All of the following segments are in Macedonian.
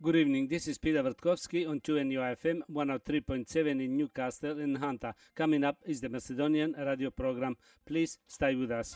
Good evening. This is Peter Vertkovsky on 2NUFM 103.7 in Newcastle and Hunter. Coming up is the Macedonian radio program. Please stay with us.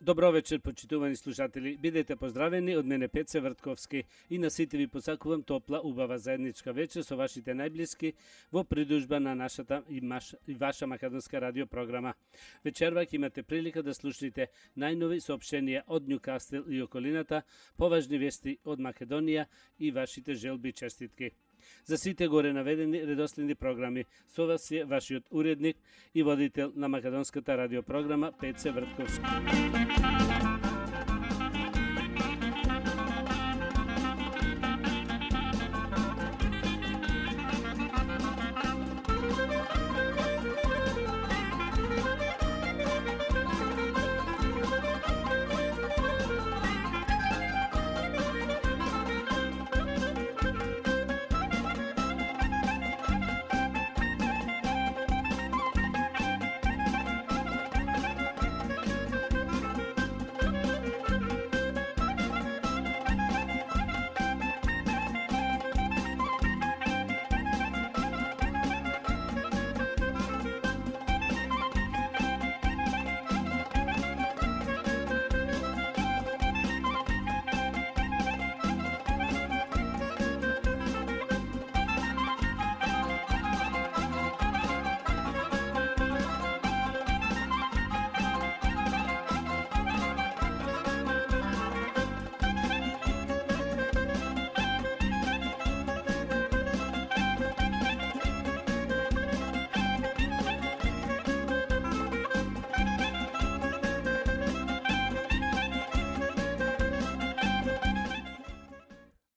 Добро вечер, почитувани слушатели. Бидете поздравени од мене Пеце Вртковски и на сите ви посакувам топла, убава заедничка вечер со вашите најблиски во придужба на нашата и ваша македонска радиопрограма. Вечерва ќе имате прилика да слушнете најнови соопштенија од Нјукастел и околината, поважни вести од Македонија и вашите желби и честитки. За сите горе наведени редоследни програми, со вас е вашиот уредник и водител на македонската радиопрограма Пеце Вртковски.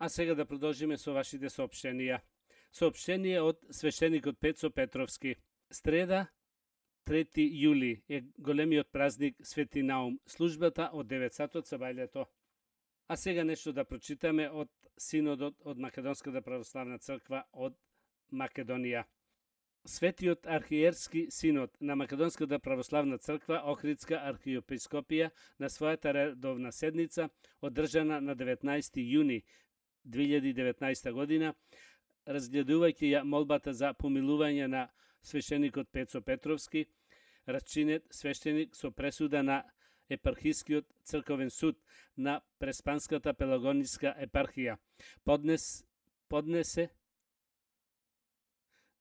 А сега да продолжиме со вашите соопштенија. Соопштение од свештеникот Пецо Петровски. Среда, 3 јули е големиот празник Свети Наум. Службата од 9 сатот со бајлето. А сега нешто да прочитаме од Синодот од Македонската православна црква од Македонија. Светиот архиерски синод на Македонската православна црква Охридска архиепископија на својата редовна седница одржана на 19 јуни 2019 година, разгледувајќи ја молбата за помилување на свештеникот Пецо Петровски, расчинет свештеник со пресуда на епархискиот црковен суд на Преспанската пелагониска епархија, поднесе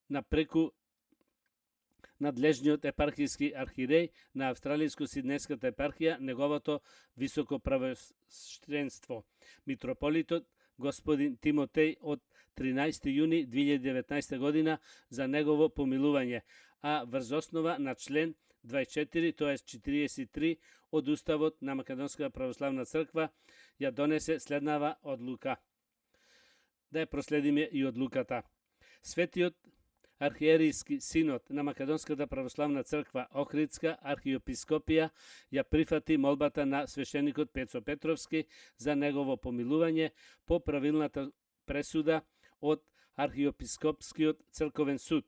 на преку надлежниот епархиски архиреј на Австралиско-Сиднеската епархија неговото високо правоштенство, митрополитот господин Тимотеј од 13 јуни 2019 година за негово помилување, а врз основа на член 24, тоест 43 од Уставот на Македонската православна црква ја донесе следнава одлука. Да ја проследиме и одлуката. Светиот архиеријски синод на Македонската православна црква Охридска архиепископија ја прифати молбата на свештеникот Пецо Петровски за негово помилување по правилната пресуда од архиепископскиот црковен суд.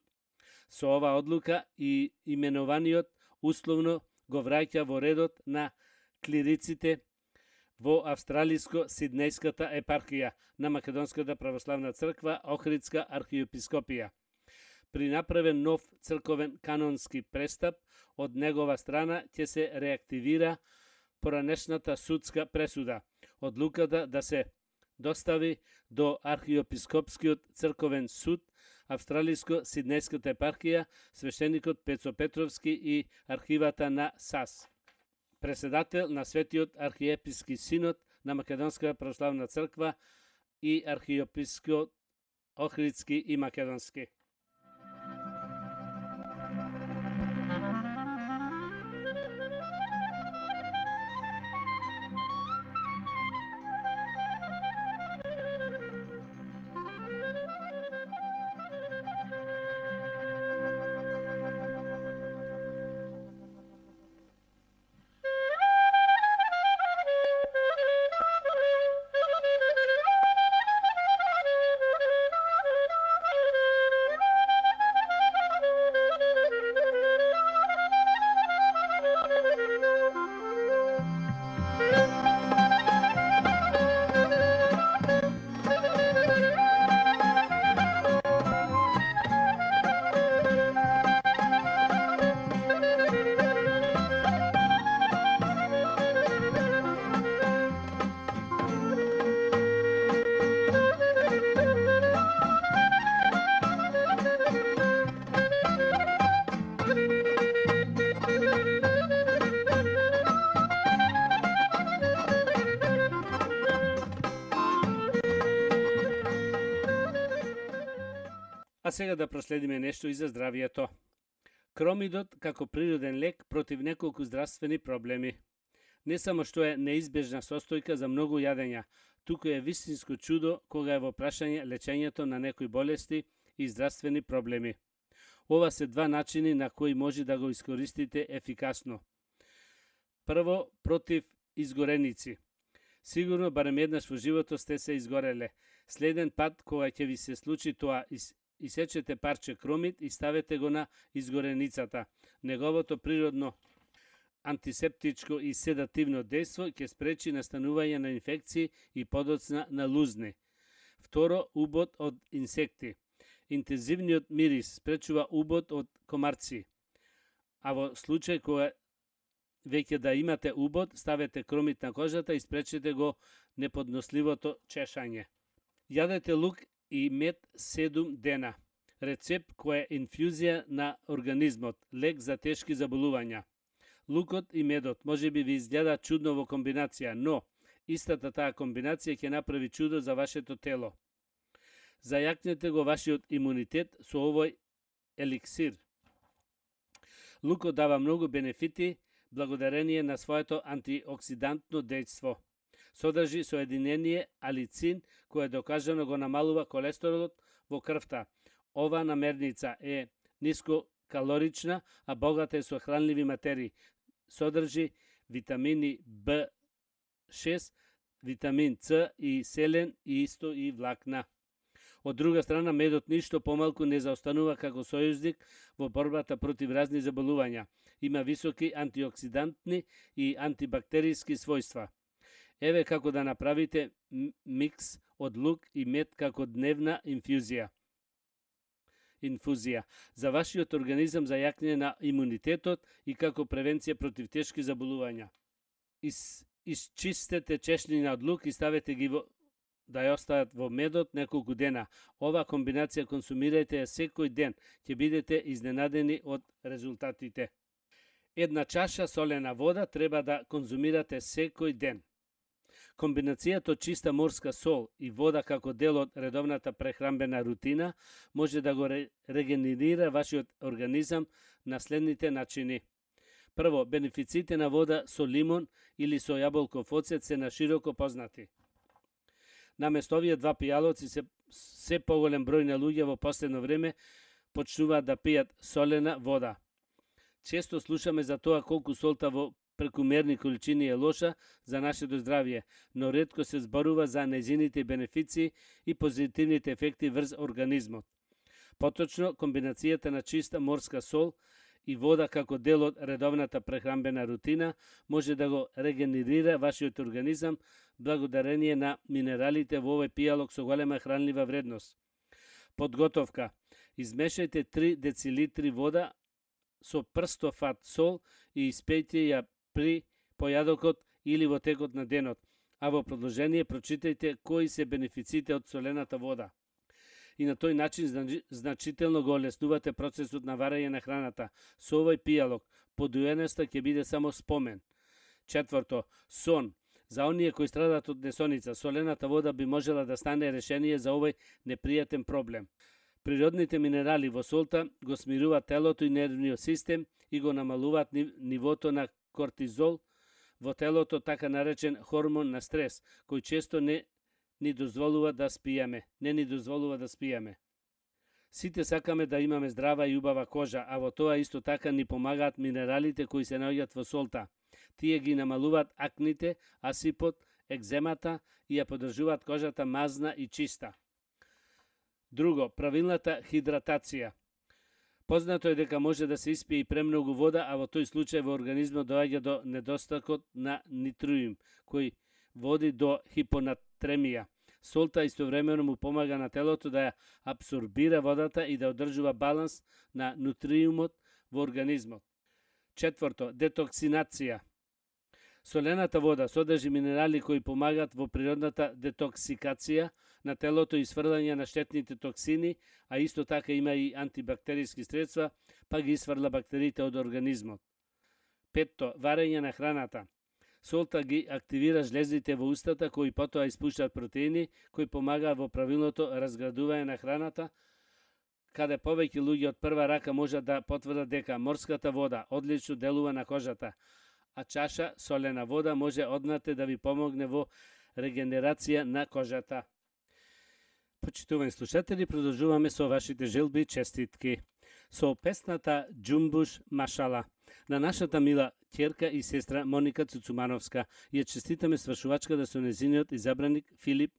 Со ова одлука и именуваниот условно го враќа во редот на клириците во Австралиско-Сиднејската епархија на Македонската православна црква, Охридска архиепископија. При направен нов црковен канонски престап од негова страна ќе се реактивира поранешната судска пресуда, одлуката да се достави до архиепископскиот црковен суд, Австралиско-Сиднејската епархија, свештеникот Пецо Петровски и архивата на САС. Преседател на Светиот архиеписки синод на Македонска православна црква и архиепископот Охридски и Македонски. А сега да проследиме нешто и за здравието. Кромидот како природен лек против неколку здравствени проблеми. Не само што е неизбежна состојка за многу јадења, туку е вистинско чудо кога е во прашање лечењето на некои болести и здравствени проблеми. Ова се два начини на кои може да го искористите ефикасно. Прво, против изгореници. Сигурно барем еднаш во животот сте се изгореле. Следен пат кога ќе ви се случи тоа, исечете парче кромид и ставете го на изгореницата. Неговото природно антисептичко и седативно дејство ќе спречи настанување на инфекции и подоцна на лузни. Второ, убод од инсекти. Интензивниот мирис спречува убод од комарци. А во случај кога веќе да имате убод, ставете кромид на кожата и спречете го неподносливото чешање. Јадете лук и мед 7 дена. Рецепт која е инфузија на организмот, лек за тешки заболувања. Лукот и медот може би ви изгледа чудно во комбинација, но истата таа комбинација ќе направи чудо за вашето тело. Зајакнете го вашиот имунитет со овој еликсир. Лукот дава многу бенефити благодарение на своето антиоксидантно дејство. Содржи соединение алицин, кое докажано го намалува колестеролот во крвта. Ова намерница е нискокалорична, а богата е со хранливи материи. Содржи витамини B6, витамин С и селен и исто и влакна. Од друга страна, медот ништо помалку не заостанува како сојузник во борбата против разни заболувања. Има високи антиоксидантни и антибактериски својства. Еве како да направите микс од лук и мед како дневна инфузија. За вашиот организам за јакнење на имунитетот и како превенција против тешки заболувања. Исчистете чешнина од лук и ставете ги да ја остават во медот неколку дена. Ова комбинација консумирајте ја секој ден, ќе бидете изненадени од резултатите. Една чаша солена вода треба да конзумирате секој ден. Комбинацијата од чиста морска сол и вода како дел од редовната прехранбена рутина може да го регенерира вашиот организам на следните начини. Прво, бенефициите на вода со лимон или со јаболков оцет се нашироко познати. Наместо овие два пијалоци се поголем број на луѓе во последно време почнуваат да пијат солена вода. Често слушаме за тоа колку солта во прекумерни количини е лоша за нашето здравје, но ретко се зборува за нејзините бенефиции и позитивните ефекти врз организмот. Поточно, комбинацијата на чиста морска сол и вода како дел од редовната прехранбена рутина може да го регенерира вашиот организам благодарение на минералите во овој пијалок со голема хранлива вредност. Подготовка. Измешајте 3 децилитри вода со прстов фат сол и испејте ја при појадокот или во текот на денот, а во продолжение прочитајте кои се бенефициите од солената вода. И на тој начин значително го олеснувате процесот на варење на храната. Со овој пијалок, подуеноста ќе биде само спомен. Четврто, сон. За оние кои страдат од несоница, солената вода би можела да стане решение за овој непријатен проблем. Природните минерали во солта го смируваат телото и нервниот систем и го намалуваат нивото на кортизол во телото, така наречен хормон на стрес, кој често не ни дозволува да спијаме. Сите сакаме да имаме здрава и убава кожа, а во тоа исто така ни помагаат минералите кои се наоѓаат во солта. Тие ги намалуваат акните, асипот, екземата и ја подржуваат кожата мазна и чиста. Друго, правилната хидратација. Познато е дека може да се испие и премногу вода, а во тој случај во организмот доаѓа до недостатокот на нитриум, кој води до хипонатремија. Солта истовремено му помага на телото да ја абсорбира водата и да одржува баланс на нутриумот во организмот. Четврто, детоксинација. Солената вода содржи минерали кои помагаат во природната детоксикација на телото и сврлање на штетните токсини, а исто така има и антибактериски средства, па ги сврла бактериите од организмот. Петто, варење на храната. Солта ги активира жлезите во устата кои потоа испуштаат протеини кои помагаат во правилното разградување на храната, каде повеќе луѓе од прва рака можат да потврдат дека морската вода одлично делува на кожата, а чаша солена вода може однате да ви помогне во регенерација на кожата. Почитувани слушатели, продолжуваме со вашите желби и честитки. Со песната Џумбуш Машала на нашата мила ќерка и сестра Моника Цуцумановска ја честитаме свршувачката со незиниот изабраник Филип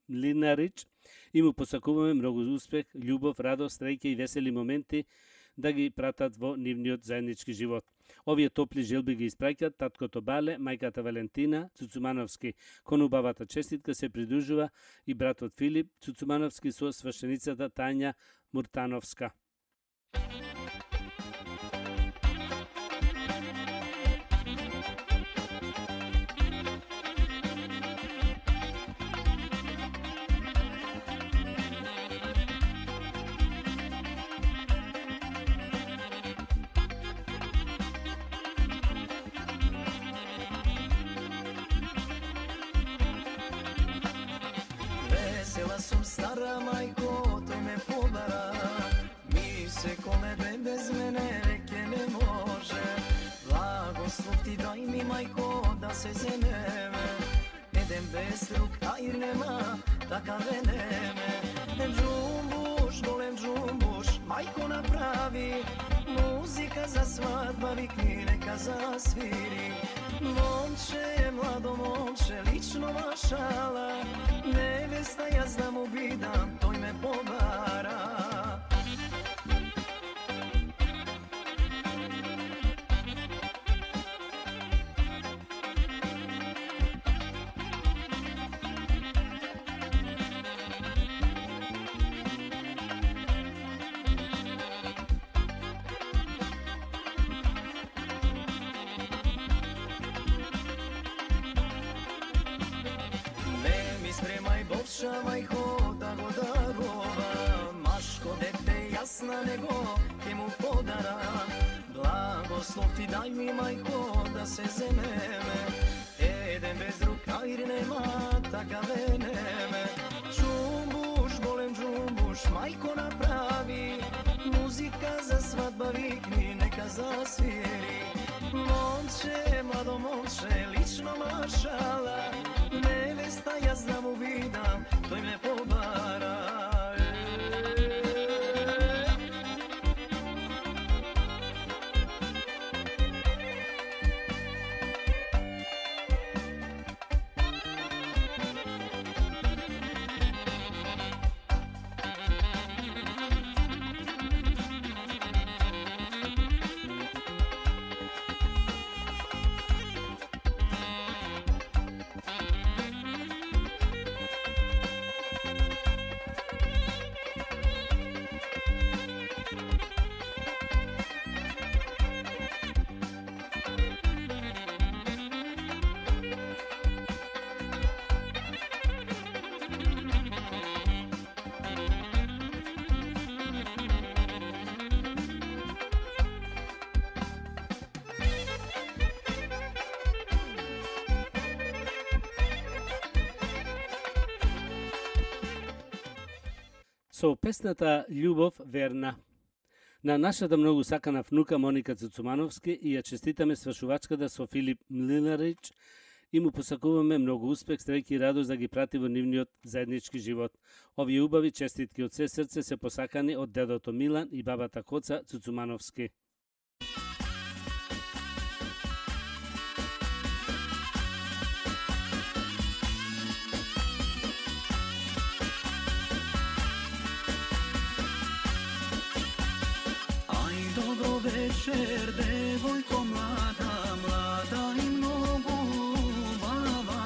Млинарич и му посакуваме многу успех, љубов, радост, среќа и весели моменти да ги пратат во нивниот заеднички живот. Овие топли желби ги испраќаат таткото Бале, мајката Валентина Цуцумановски. Кон убавата честитка се придружува и братот Филип Цуцумановски со свршеницата Тања Муртановска. Vesela sam stara majko, to me pobara. Mi se kome bez mene reke ne može. Blagoslov ti daj mi majko da se zememe. Edem bez ruk, a ir nema takave neme. Džumbuš, golem džumbuš, majko napravi. Muzika za svadba vikni, neka zasviri. Momče, mlado momče, lično mašala. Nevesta ja znam ubidam, toj me pobara. Spremaj borša majko da go darova. Maško dete jasna nego ke mu podaram. Blagoslov ti daj mi majko da se zememe. Edem bez ruka ir nema takave neme. Džumbuš, golem džumbuš, majko napravi. Muzika za svadba vikni, neka zasviri. Momče, mlado momče, lično mašala. Nevesta ja znam uvidam, toj me pobara. Со песната Љубов верна. На нашата многу сакана внука Моника Цуцумановски и ја честитаме свршувачката со Филип Млинарич и му посакуваме многу успех, среќа и радост да ги прати во нивниот заеднички живот. Овие убави честитки од се срце се посакани од дедото Милан и бабата Коца Цуцумановски. Dobro večer, devojko mlada, mlada i mnogo bava.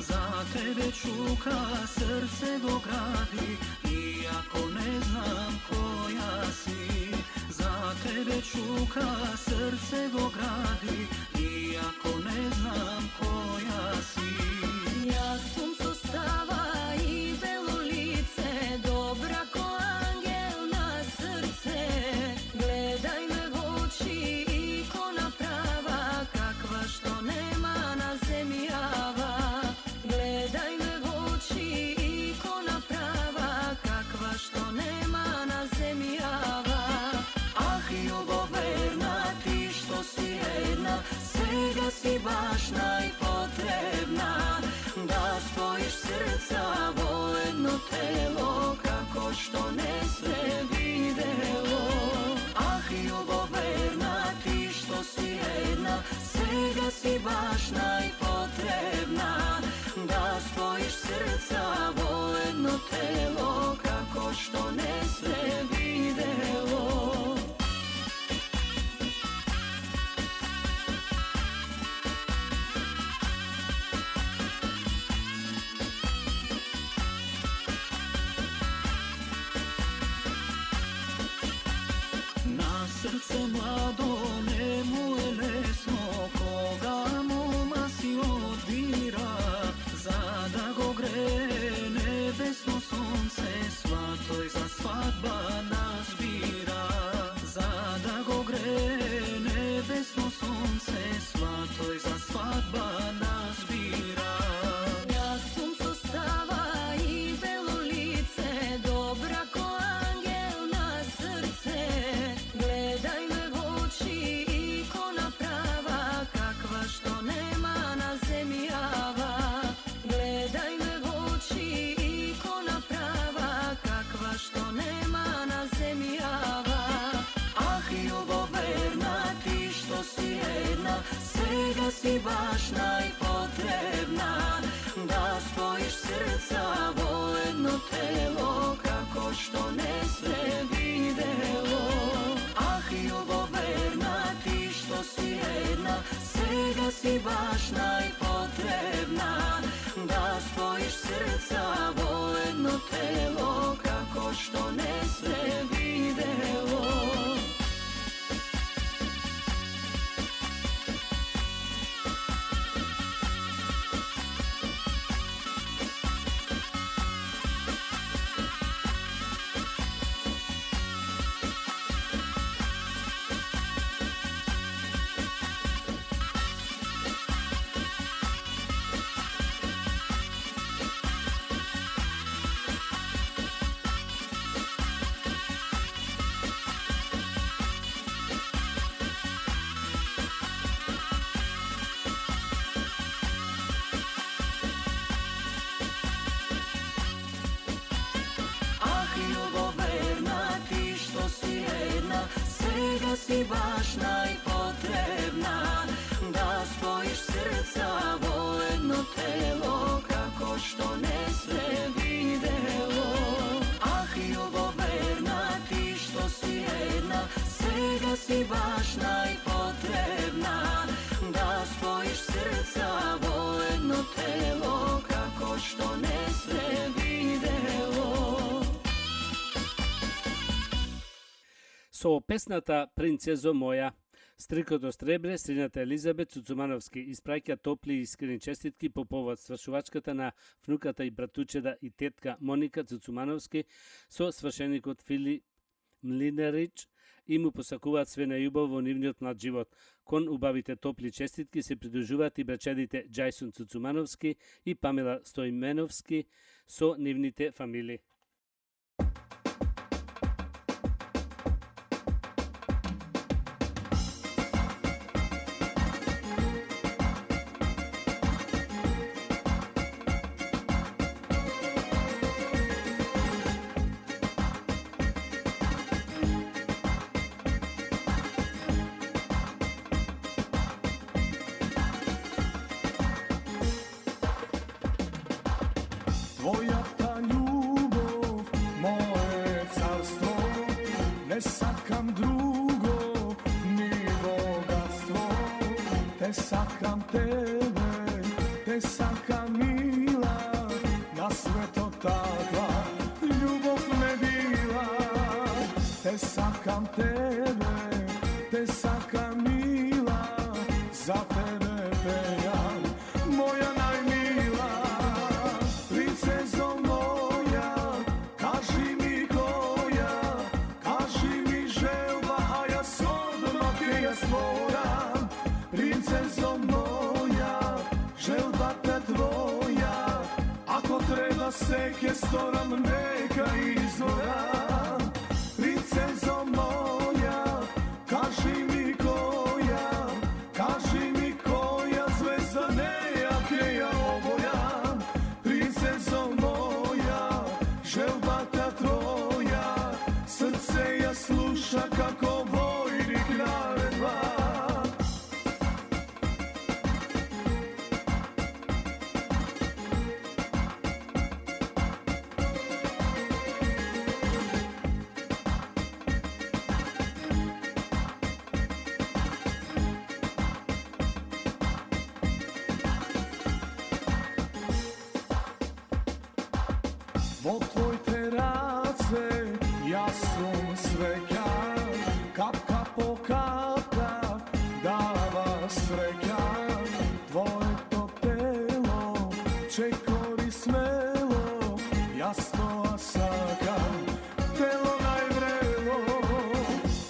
Za tebe čuka srce do gradi, iako ne znam koja si. Za tebe čuka srce do gradi, iako ne znam koja si. Ja sam sostava i belo lice, dobra ko angel na srce. Gledaj me v oči, ikona prava, kakva što nema na zemlji java. Gledaj me v oči, ikona prava, kakva što nema na zemlji java. Ah, ljubav verna, ti što si jedna, svega si baš najpotrebna. Da spojiš srca vo jedno telo, kako što ne se videlo. Ah, ljubav verna, ti što si jedna, svega si baš najpotrebna. Da spojiš srca vo jedno telo, kako što ne se videlo. Srce mlado, nemu je lesno, koga moma si odbira. Za da go greje nebesno sunce, svatoj za svadba nas bira. Za da go greje nebesno sunce, svatoj za svadba nas bira. Ja sam sostava i belo lice, dobra ko angel na srce. Gledaj me v oči, ikona prava, kakva što nema na zemlji java. Gledaj me v oči, ikona prava, kakva što nema na zemlji java. Ah, ljubav verna, ti što si jedna, svega si baš najpotrebna. Da spojiš srca vo jedno telo, kako što ne se videlo. Ah, ljubav verna, ti što si jedna, svega si baš najpotrebna. Da spojiš srca vo jedno telo, kako što ne se videlo. Si baš najpotrebna. Da spojiš srca vo jedno telo, kako što ne se videlo. Ah, ljubav verna, ti što si jedna, svega si baš najpotrebna. Da spojiš srca vo jedno telo, kako što ne se videlo. Со песната Принцезо моја, стрикото Стребре, средната Елизабет Цуцумановски испраќа топли и искрени честитки по повод свршувачката на внуката и братучеда и тетка Моника Цуцумановски со свршеникот Филип Млинарич и му посакуваат све најубаво во нивниот млад живот. Кон убавите топли честитки се придружуваат и брачедите Џајсон Цуцумановски и Памела Стојменовски со нивните фамилии. tvoja ta ljubov, moje carstvo, ne sakam drugo, ni bogatstvo, te sakam tebe, te sakam mila, na sveto takva ljubov ne bila, te sakam tebe, te sakam mila, za tebe pejam, moja najmila. Princezo moja, kaži mi koja, kaži mi želba, a ja odmah ja stvoram. Princezo moja, želba te tvoja, ako treba seke storam, neka izvoram. Princezo moja, kaži mi koja, kaži mi koja, zvezda nejake ja obojam. Princezo moja, želba ta tvoja, srce ja sluša kako vojnik naredba. Vo tvoj terace, ja sam sreća, kapka po kapka, dava sreća. Tvoje to telo, čekori smelo, ja stoja sakam, telo najvrelo.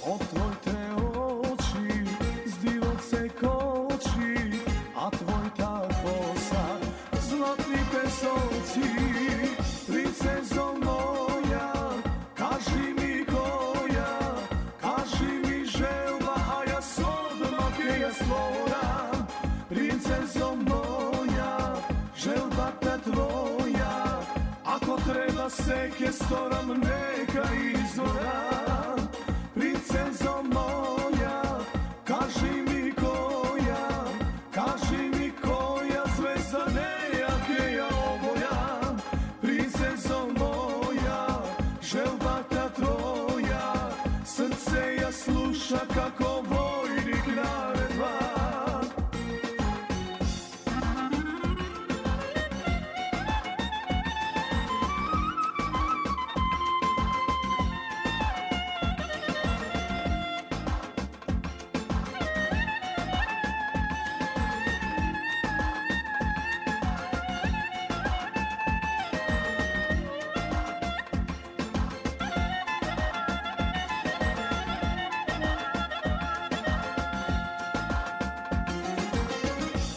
Od tvoj te oči, zdivoce koči, a tvoj ta kosa, zlatni pesoci. Princezo moja, kaži mi koja, kaži mi želba, a ja odmah ja stvoram. Princezo moja, želba te tvoja, ako treba seke storam, neka izvoram. Princezo moja, kaži mi koja, kaži mi koja, zvezda nejake ja obojam. Princezo moja, želba ta tvoja, srce ja sluša kako vojnik naredba.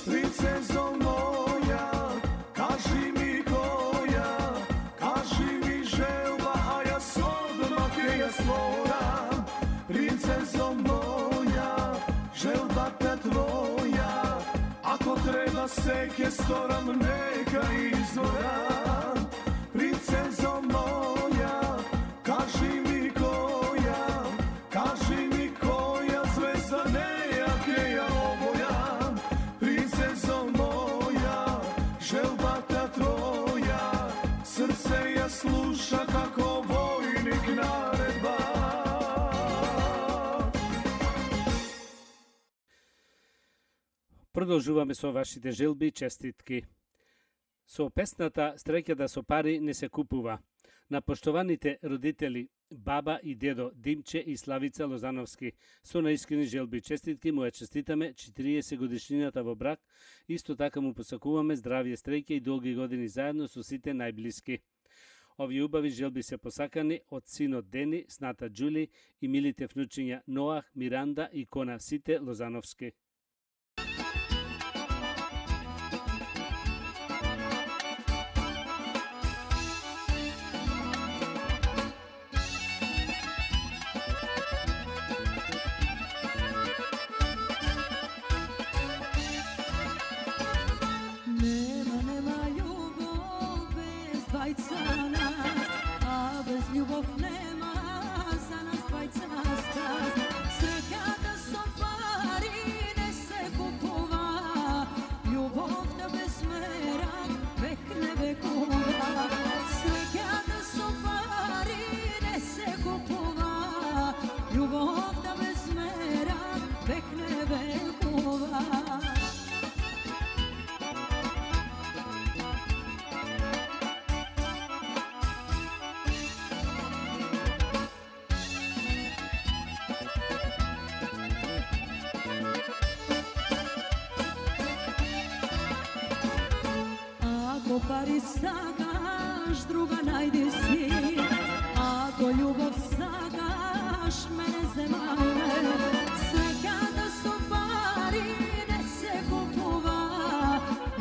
Princezo moja, kaži mi koja, kaži mi želba, a ja odmah ja stvoram. Princezo moja, želba te tvoja, ako treba seke storam, neka izvoram. Princezo moja, kaži mi koja, kaži mi koja, zvezda nejake ja obojam. Princezo moja, želba ta tvoja, srce ja sluša kako vojnik naredba. Продолжуваме со вашите желби и честитки. Со песната "Среќа да со пари не се купува" на поштованите родители баба и дедо Димче и Славица Лозановски, со наискрени желби и честитки му ја честитаме 40 годишнината во брак, исто така му посакуваме здравје, среќа и долги години заедно со сите најблиски. Овие убави желби се посакани од синот Дени, сната Џули и милите внучиња Ноах, Миранда и Кона, сите Лозановски. Nema ljubov bez dvajca nas, a bez ljubov nema za nas dvajca spas. Sreća da so pari ne se kupува, ljubov da bez mera vek ne vekува. пари сакаш, друга најди си. Ако љубов сакаш, мене земај ме. Среќата со пари не се купува,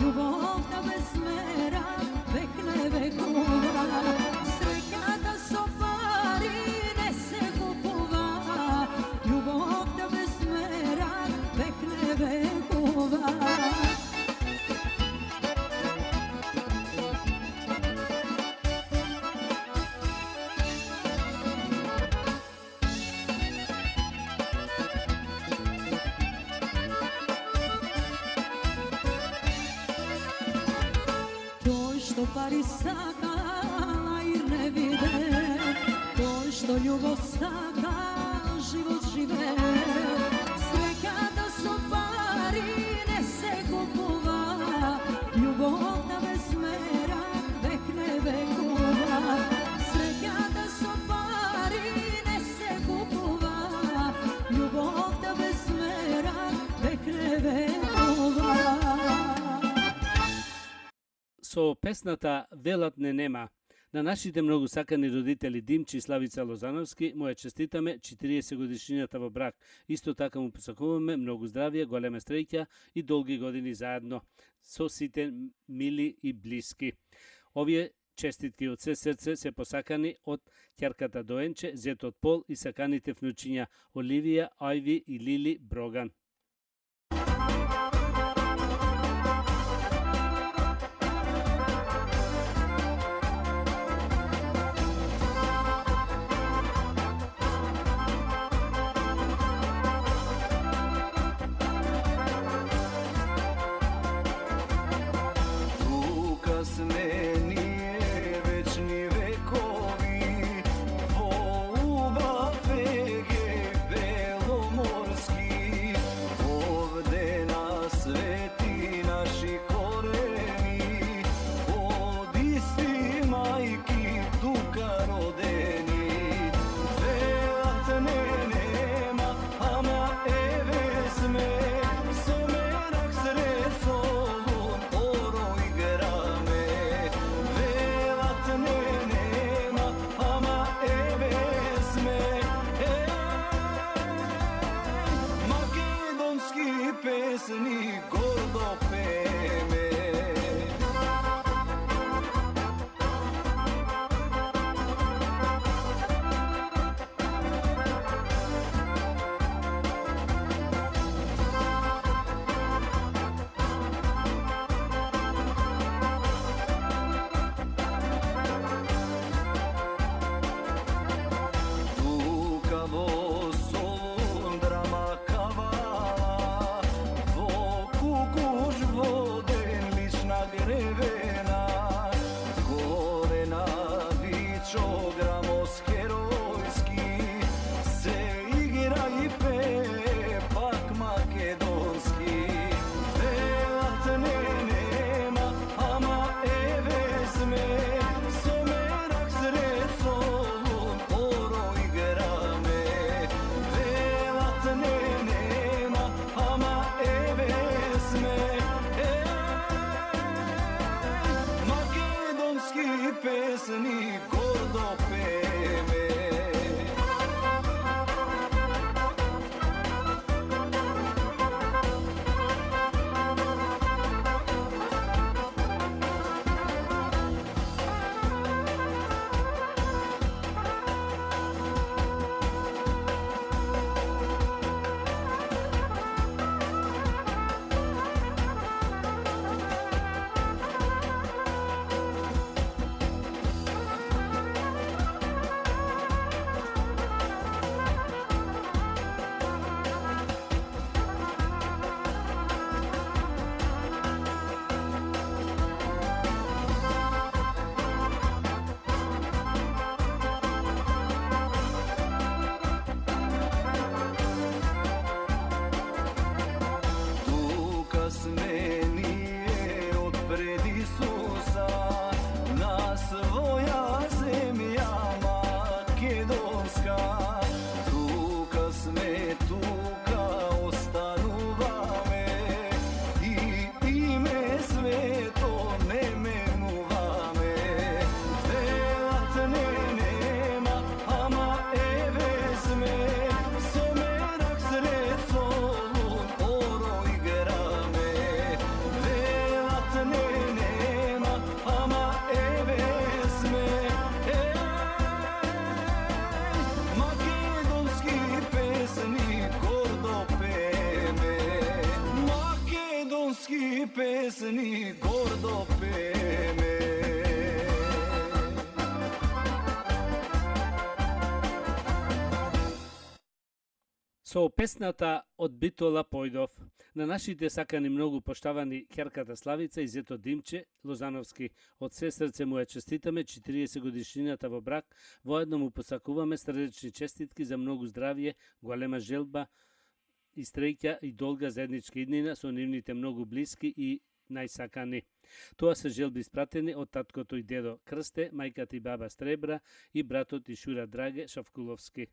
љубовта без мера век не векува. Среќата со пари не се купува, љубовта без мера век не векува. Што пари сака, аир не виде, тој што љубов сака, живот живе. Среќата со пари не се купува, љубовта без мера век не векува. Среќата со пари не се купува, љубовта без мера век не векува. Со песната "Велат не нема" на нашите многу сакани родители Димчи и Славица Лозановски му ја честитаме 40 годишнината во брак. Исто така му посакуваме многу здравје, голема среќа и долги години заедно со сите мили и блиски. Овие честитки од се срце се посакани од ќерката Доенче, зетот Пол и саканите внучиња Оливија, Ајви и Лили Броган. pesni gordo peme. Со песната од Битола појдов на нашите сакани многу поштавани ќерката Славица и зето Димче Лозановски. Од се срце му ја честитаме 40 годишнината во брак. Воедно му посакуваме срдечни честитки за многу здравје, голема желба и среќа и долга заедничка иднина со нивните многу блиски и најсакани. Тоа се желби испратени од таткото и дедо Крсте, мајката и баба Стребра и братот и Шура Драге Шавкуловски.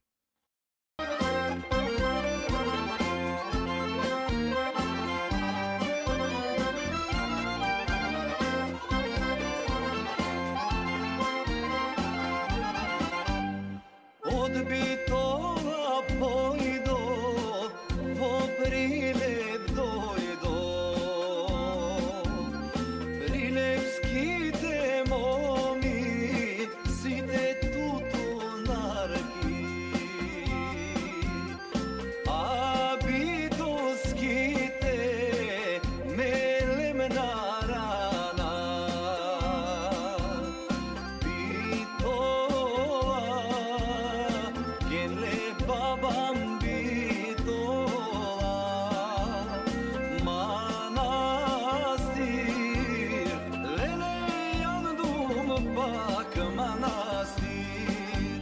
Од Битола појдов, во Прилеп дојдов. Прилепските моми, сите тутунарки, а битолските мелем на рана. Babam Bitola manastir, lele yandım bak manastir.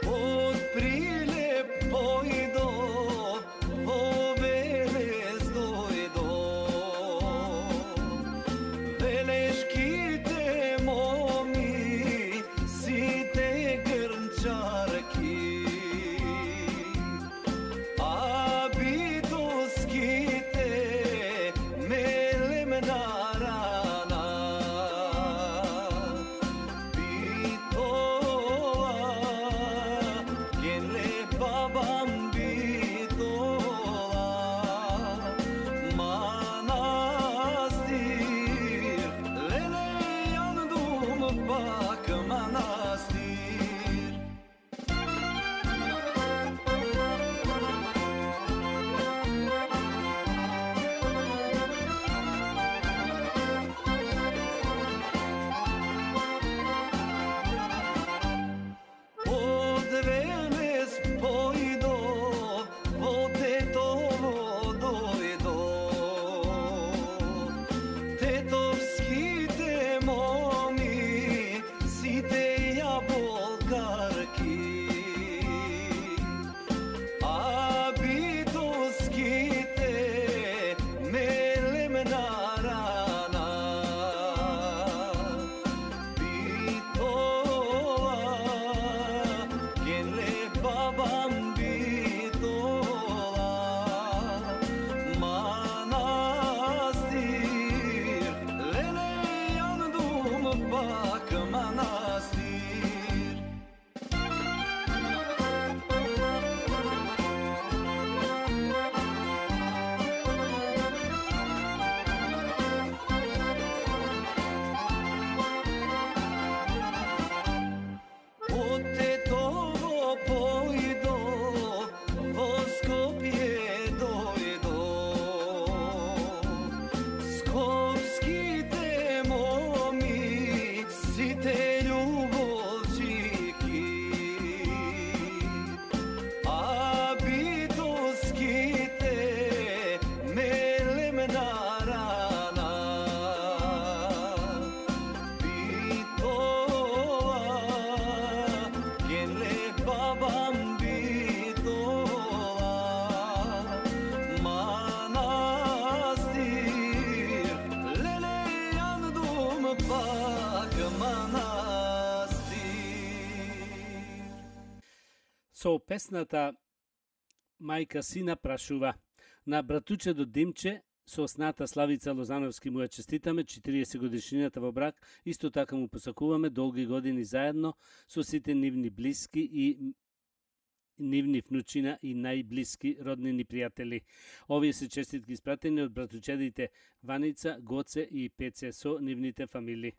Od Prilep pojdov, vo Velez dojdov. Veleškite momi, site grnčarki, a bitoskite melem na rana. Babam Bitola manastir, lele yandım bak manastir. Od Velez pojdov, vo Tetovo dojdov. Tetovskite momi, site jabolkarki, a bitoskite melem na rana. Babam Bitola manastir, lele yandım bak manastir. Od Tetovo pojdov, vo Skopje dojdov. Skopskite momi, site ljubovčiki, a bitoskite melem na rana. Babam Bitola manastir, lele yandım bak manastir. Со песната Мајка сина прашува на братучето Димче со осната Славица Лозановски му ја честитаме 40 годишнината во брак. Исто така му посакуваме долги години заедно со сите нивни блиски нивни внучина и најблиски роднини пријатели. Овие се честитки испратени од братучедите Ваница, Гоце и Пеце со нивните фамилии.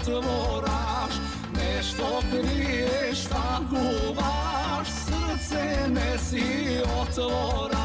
Otvoraš, nešto kriješ, taguvaš, srce ne si otvoraš.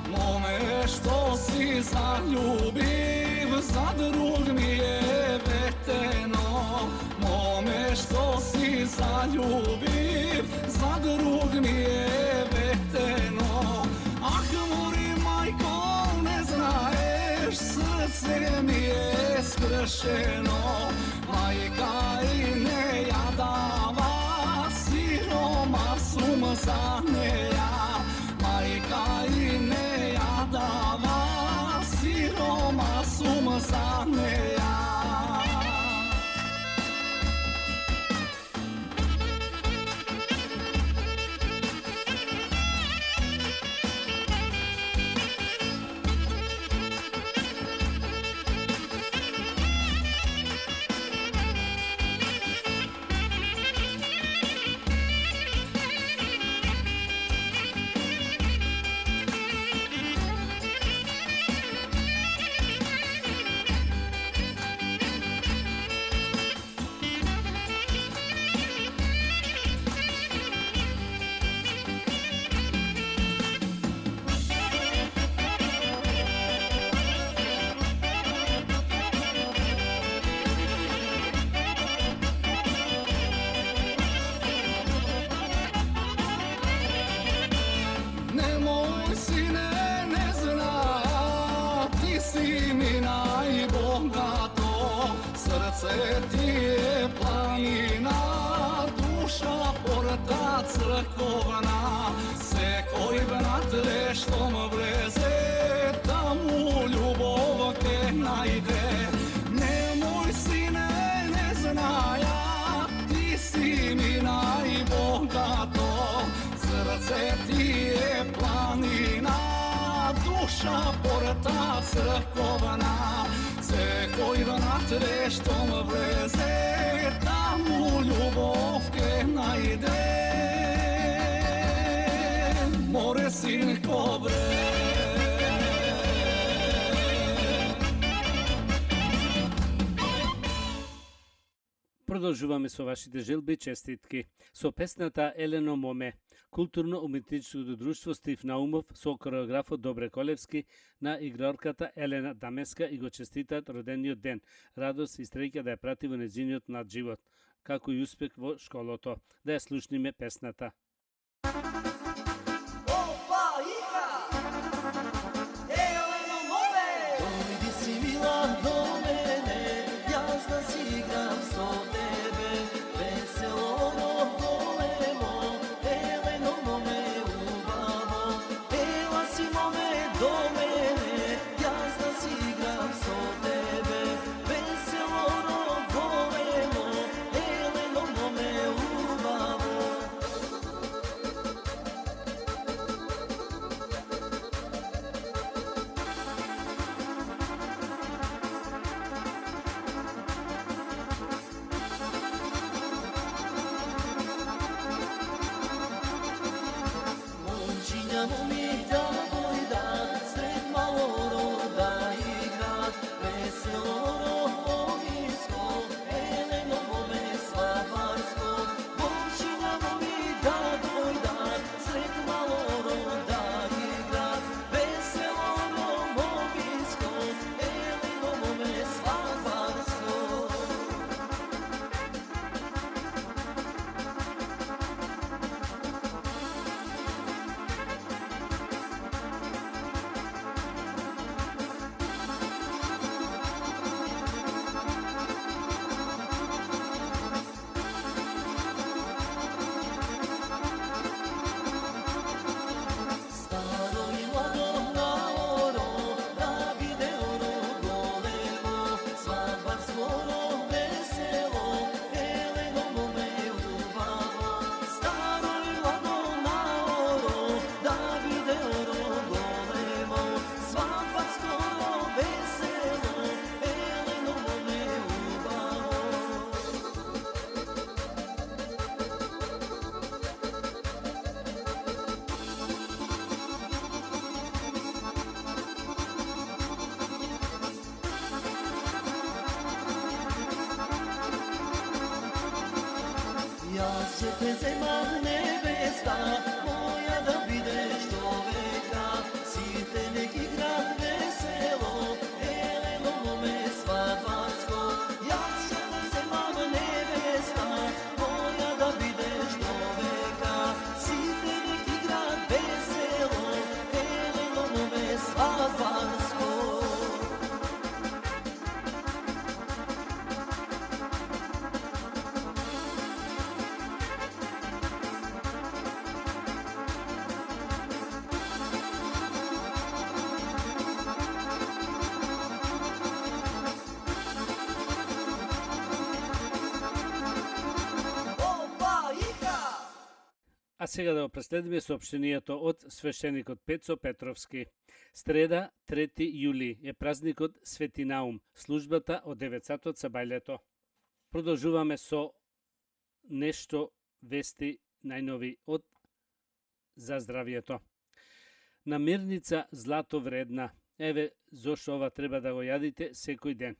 Mome što si zaljubiv, za drug mi je veteno. Mome što si zaljubiv, za drug mi je veteno. Ah, mori majko, ne znaješ, srce mi je skršeno. Majka i ne jadava, siroma sum zaneja. Majka i ne jadava, siroma sum zaneja. Srce ti je planina, duša porta crkovna, se koji brat reštom vleze, da mu ljubov te najde. Nemoj sine, ne znaja, ti si mi najbogato, srce ti je planina, duša porta crkovna, se koji brat reštom vleze, da mu ljubov te najde. More sinko bre. Продолжуваме со вашите желби и честитки. Со песната Елено Моме, културно-уметничкото друштво Стив Наумов со кореографот Добре Колевски на игрорката Елена Дамеска и го честитат родениот ден. Радост и среќа да ја прати во нејзиниот надживот, како и успех во школото. Да ја слушниме песната. Dojdi si mila do mene, ja znam si igram so tebe. će te zemam nebesta, moja da bideš do veka. Site neki grad veselo, eleno mome svadbansko. Ja će te zemam nebesta, moja da bideš do veka. Site neki grad veselo, eleno mome svadbansko. А сега да преследиме соопштенијето од свештеникот Пецо Петровски. Среда, 3 јули, е празникот Свети Наум, службата од 9 сатот са бајлето. Продолжуваме со нешто вести најнови од за здравието. Намирница злато вредна. Еве зошто ова треба да го јадите секој ден.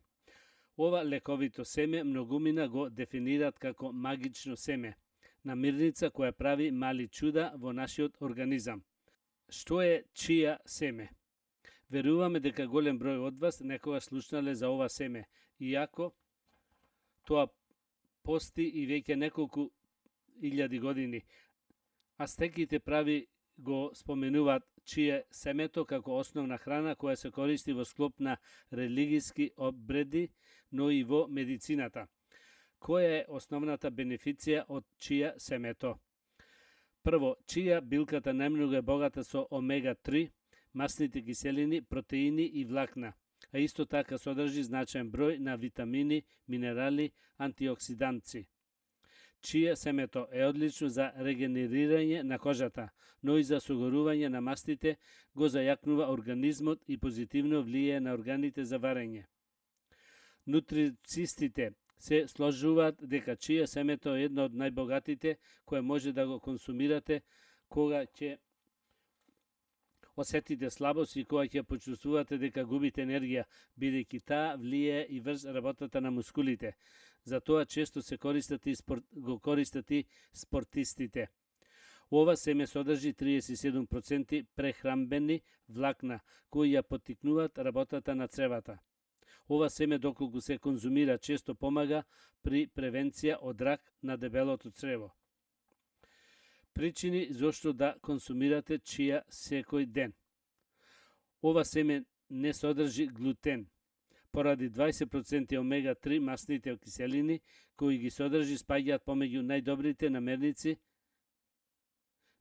Ова лековито семе многумина го дефинираат како магично семе. Намирница која прави мали чуда во нашиот организам. Што е чија семе? Веруваме дека голем број од вас некогаш слушнале за ова семе, иако тоа пости и веќе неколку илјади години. Астеките прави го споменуваат чие семето како основна храна која се користи во склоп на религиски обреди, но и во медицината. Која е основната бенефиција од чија семето? Прво, чија билката најмногу е богата со омега-3, масните киселини, протеини и влакна, а исто така содржи значаен број на витамини, минерали, антиоксиданци. Чија семето е одлично за регенерирање на кожата, но и за согорување на мастите, го зајакнува организмот и позитивно влијае на органите за варење. Нутрицистите се сложуваат дека чија семето е едно од најбогатите кое може да го консумирате кога ќе осетите слабост и кога ќе почувствувате дека губите енергија, бидејќи таа влијае и врз работата на мускулите. Затоа често се го користат и спортистите. Ова семе содржи 37% прехранбени влакна, кои ја поттикнуваат работата на цревата. Ова семе, доколку се конзумира, често помага при превенција од рак на дебелото црево. Причини зошто да консумирате чија секој ден. Ова семе не содржи глутен, поради 20% омега-3 масните киселини, кои ги содржи, спаѓаат помеѓу најдобрите намерници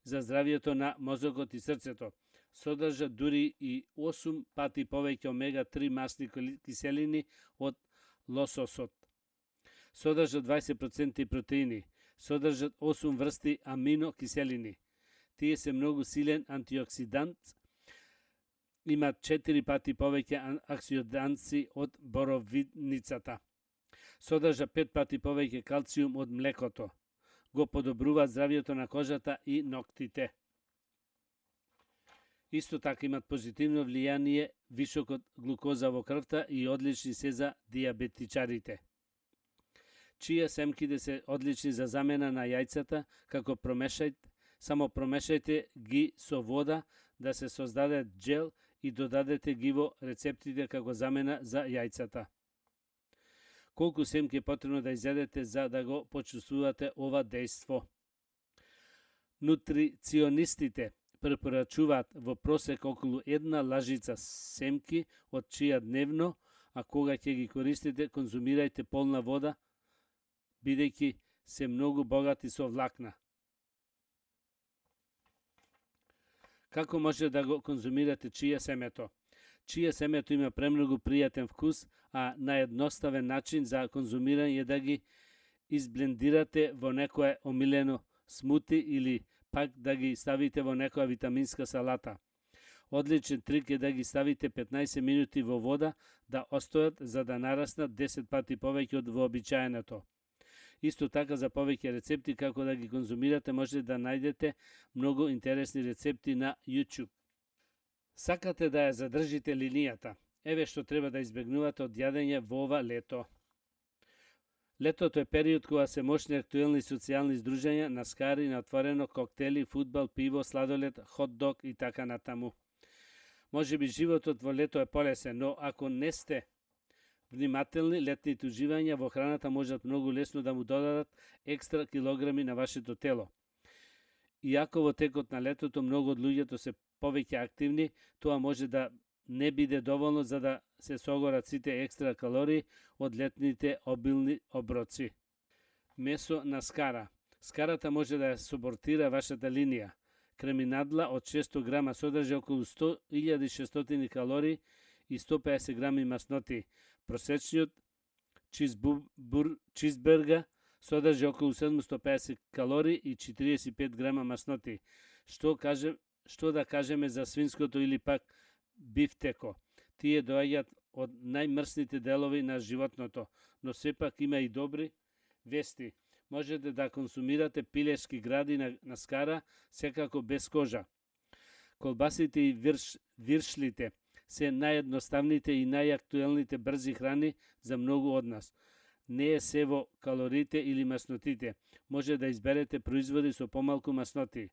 за здравието на мозокот и срцето. Содржа дури и 8 пати повеќе омега-3 масни киселини од лососот. Содржа 20% протеини. Содржат 8 врсти аминокиселини. Тие се многу силен антиоксидант, имаат 4 пати повеќе оксиданци од боровиницата. Содржа 5 пати повеќе калциум од млекото. Го подобруваат здравието на кожата и ноктите. Исто така имат позитивно влијание високот глукоза во крвта и одлични се за диабетичарите. Чија семките се одлични за замена на јајцата, како само промешајте ги со вода да се создаде джел и додадете ги во рецептите како замена за јајцата. Колку семки е потребно да изедете за да го почувствувате ова дејство? Нутриционистите препорачуваат во просек околу 1 лажица семки од чија дневно, а кога ќе ги користите, конзумирајте полна вода, бидејќи се многу богати со влакна. Како може да го конзумирате чија семето? Чија семето има премногу пријатен вкус, а наједноставен начин за конзумирање е да ги изблендирате во некое омилено смути или пак да ги ставите во некоја витаминска салата. Одличен трик е да ги ставите 15 минути во вода да остојат за да нараснат 10 пати повеќе од вообичаеното. Исто така за повеќе рецепти како да ги конзумирате можете да најдете многу интересни рецепти на YouTube. Сакате да ја задржите линијата? Еве што треба да избегнувате од јадење во ова лето. Летото е период кога се мощни актуелни социјални здружења, наскари, на отворено, коктели, фудбал, пиво, сладолед, хот-дог и така натаму. Може би животот во лето е полесен, но ако не сте внимателни, летните уживања во храната можат многу лесно да му додадат екстра килограми на вашето тело. Иако во текот на летото многу од луѓето се повеќе активни, тоа може да не биде доволно за да се согорат сите екстра калории од летните обилни оброци. Месо на скара. Скарата може да ја субортира вашата линија. Креминадла од 600 грама содржи околу 100.600 калории и 150 грами масноти. Просечниот чизберга содржи околу 750 калории и 45 грама масноти. Што да кажеме за свинското или пак бифтеко? Тие доаѓаат од најмрсните делови на животното, но сепак има и добри вести. Можете да консумирате пилешки гради на скара, секако без кожа. Колбасите и виршлите се наједноставните и најактуелните брзи храни за многу од нас. Не е се во калориите или маснотите. Може да изберете производи со помалку масноти.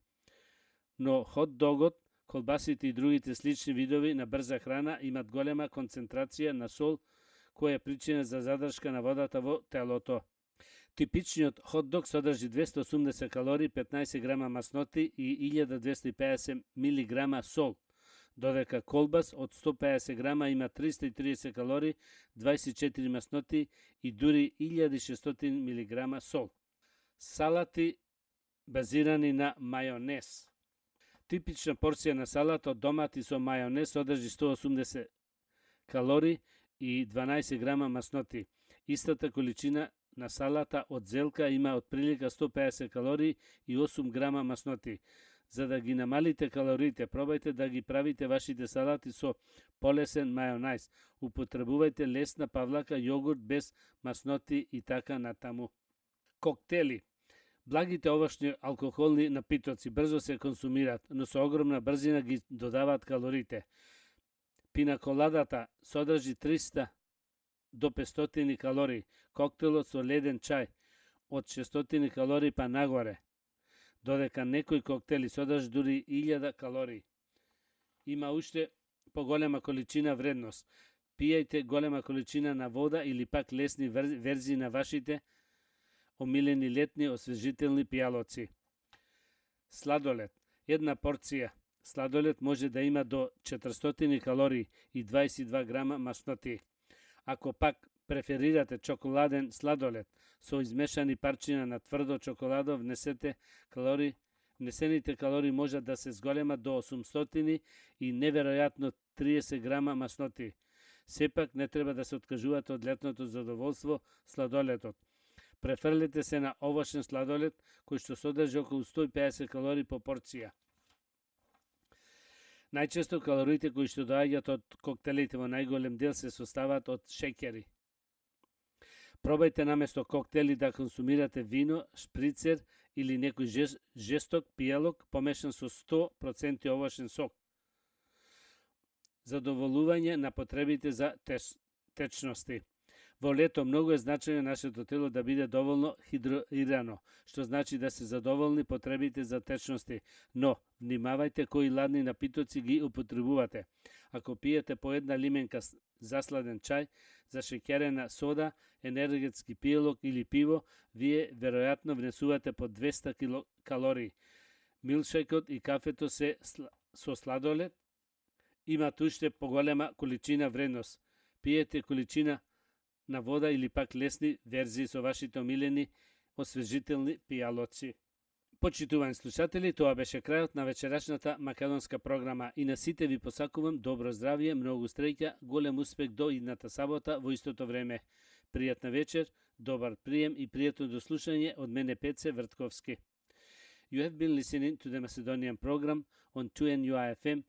Но хот-догот, колбасите и другите слични видови на брза храна имат голема концентрација на сол, која е причина за задршка на водата во телото. Типичниот хот-дог содржи 280 калории, 15 грама масноти и 1250 милиграма сол, додека колбас од 150 грама има 330 калории, 24 масноти и дури 1600 милиграма сол. Салати базирани на мајонез. Типична порција на салат од домати со мајонез содржи 180 калории и 12 грама масноти. Истата количина на салата од зелка има отприлика 150 калории и 8 грама масноти. За да ги намалите калориите, пробајте да ги правите вашите салати со полесен мајонез. Употребувајте лесна павлака, јогурт без масноти и така натаму. Коктели. Благите овошни алкохолни напитоци брзо се консумираат, но со огромна брзина ги додаваат калориите. Пинаколадата содржи 300 до 500 калории, коктелот со леден чај од 600 калории па нагоре, додека некои коктели содржи дури 1000 калории. Има уште поголема количина вредност. Пијајте голема количина на вода или пак лесни верзии на вашите омилени летни освежителни пијалоци. Сладолед. Една порција сладолед може да има до 400 калории и 22 грама масноти. Ако пак преферирате чоколаден сладолед со измешани парчиња на тврдо чоколадо, внесените калории можат да се зголемат до 800 и неверојатно 30 грама масноти. Сепак не треба да се откажувате од летното задоволство сладоледот. Префрлете се на овошен сладолед кој што содржи околу 150 калории по порција. Најчесто калориите кои што доаѓаат од коктелите во најголем дел се составаат од шеќери. Пробајте наместо коктели да консумирате вино, шприцер или некој жесток пијалок помешан со 100% овошен сок. Задоволување на потребите за течности. Во лето многу е значајно нашето тело да биде доволно хидроирано, што значи да се задоволни потребите за течности, но внимавајте кои ладни напитоци ги употребувате. Ако пиете по една лименка засладен чај, зашеќерена сода, енергетски пијалок или пиво, вие веројатно внесувате по 200 калории. Милшајкот и кафето се со сладолед имат уште поголема количина вредност. Пиете количина на вода или пак лесни верзии со вашите омилени освежителни пијалоци. Почитувани слушатели, тоа беше крајот на вечерашната македонска програма и на сите ви посакувам добро здравје, многу среќа, голем успех до идната сабота во истото време. Пријатна вечер, добар прием и пријатно дослушање од мене Пеце Вртковски. You have been listening to the Macedonian program on 2NUI FM